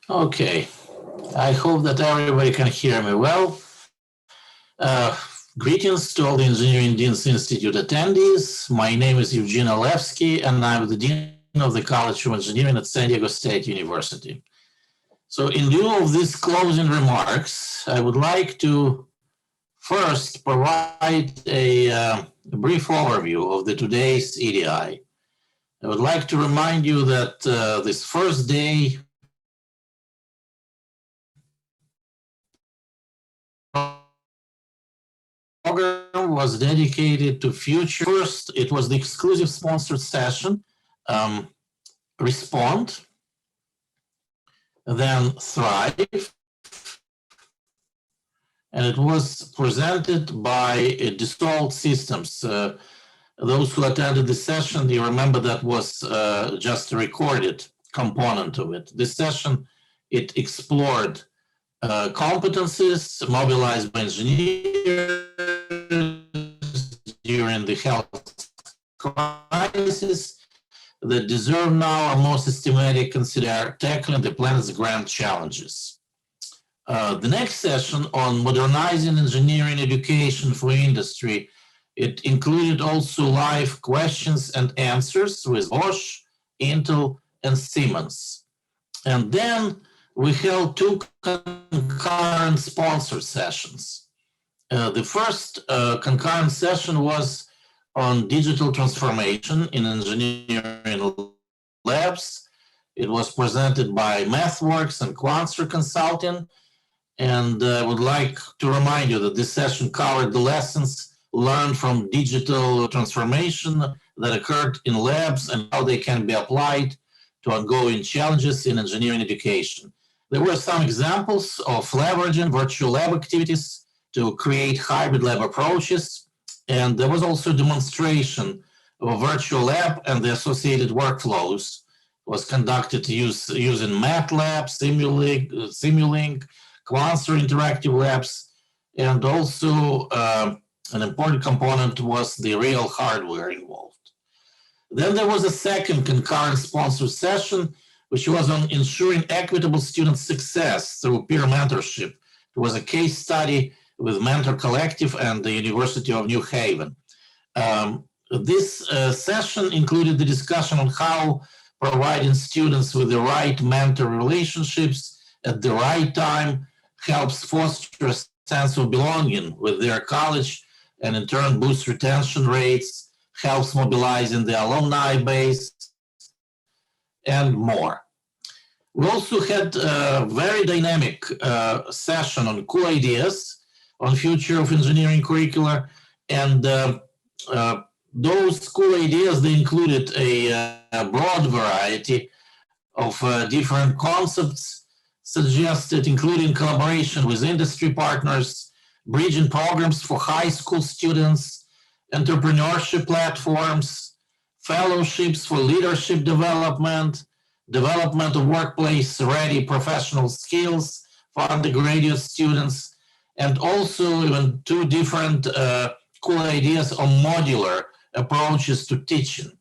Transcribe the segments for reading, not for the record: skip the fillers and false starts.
Okay, I hope that everybody can hear me well. Greetings to all the Engineering Dean's Institute attendees. My name is Eugene Olevsky, and I'm the Dean of the College of Engineering at San Diego State University. So in lieu of these closing remarks, I would like to first provide a brief overview of the today's EDI. I would like to remind you that this first day program was dedicated to future. First, it was the exclusive sponsored session, Respond, then Thrive, and it was presented by Dassault Systems. Those who attended the session, you remember that was just a recorded component of it. This session, it explored competencies mobilized by engineers during the health crisis that deserve now a more systematic consider tackling the planet's grand challenges. The next session on modernizing engineering education for industry, it included also live questions and answers with Bosch, Intel, and Siemens. And then we held two concurrent sponsored sessions. The first concurrent session was on digital transformation in engineering labs. It was presented by MathWorks and Quanser Consulting. And I would like to remind you that this session covered the lessons learned from digital transformation that occurred in labs and how they can be applied to ongoing challenges in engineering education. There were some examples of leveraging virtual lab activities to create hybrid lab approaches. And there was also a demonstration of a virtual lab and the associated workflows. It was conducted using MATLAB, Simulink, Quanser Interactive Labs, and also an important component was the real hardware involved. Then there was a second concurrent sponsored session, which was on ensuring equitable student success through peer mentorship. It was a case study with Mentor Collective and the University of New Haven. This session included the discussion on how providing students with the right mentor relationships at the right time helps foster a sense of belonging with their college and in turn boosts retention rates, helps mobilizing the alumni base, and more. We also had a very dynamic session on cool ideas on future of engineering curricula, and those cool ideas, they included a broad variety of different concepts suggested, including collaboration with industry partners, bridging programs for high school students, entrepreneurship platforms, fellowships for leadership development, development of workplace-ready professional skills for undergraduate students, and also even two different cool ideas on modular approaches to teaching.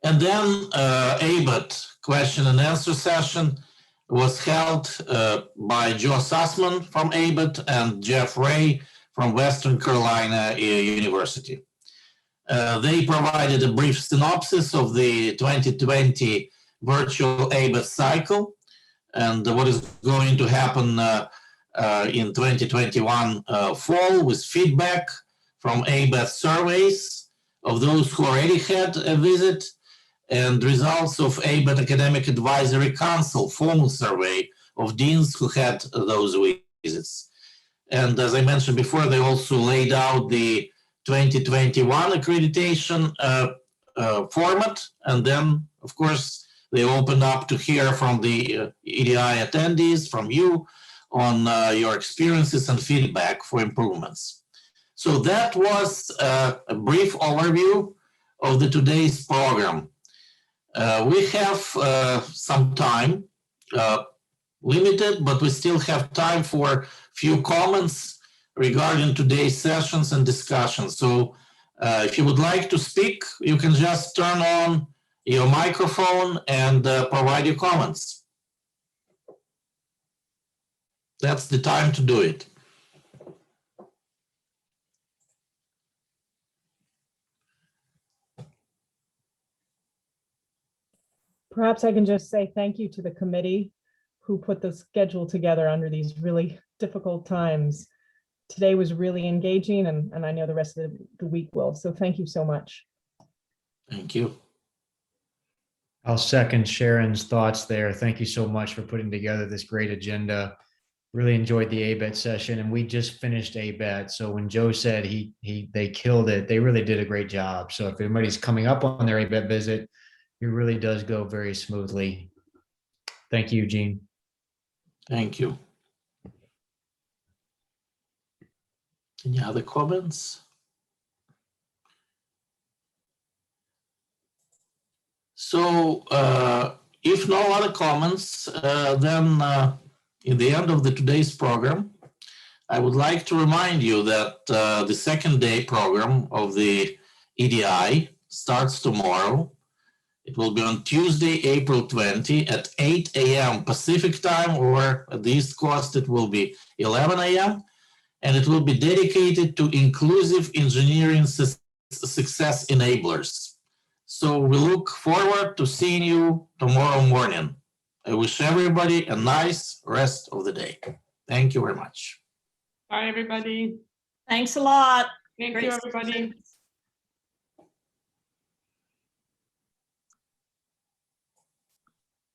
And then ABET question and answer session was held by Joe Sussman from ABET and Jeff Ray from Western Carolina University. They provided a brief synopsis of the 2020 virtual ABET cycle and what is going to happen in 2021 fall with feedback from ABET surveys of those who already had a visit and results of ABET Academic Advisory Council formal survey of deans who had those visits. And as I mentioned before, they also laid out the 2021 accreditation format. And then, of course, they opened up to hear from the EDI attendees, from you, on your experiences and feedback for improvements. So that was a brief overview of the today's program. We have some time, limited, but we still have time for a few comments regarding today's sessions and discussions. So if you would like to speak, you can just turn on your microphone and provide your comments. That's the time to do it. Perhaps I can just say thank you to the committee who put the schedule together under these really difficult times. Today was really engaging, and I know the rest of the week will. So thank you so much. Thank you. I'll second Sharon's thoughts there. Thank you so much for putting together this great agenda. Really enjoyed the ABET session, and we just finished ABET. So when Joe said they killed it, they really did a great job. So if anybody's coming up on their ABET visit, it really does go very smoothly. Thank you, Eugene. Thank you. Any other comments? So if no other comments, then in the end of today's program, I would like to remind you that the second day program of the EDI starts tomorrow. It will be on Tuesday, April 20 at 8 a.m. Pacific time, or at the East Coast, it will be 11 a.m. And it will be dedicated to inclusive engineering success enablers. So we look forward to seeing you tomorrow morning. I wish everybody a nice rest of the day. Thank you very much. Bye, everybody. Thanks a lot. Thank Great you, everybody. session.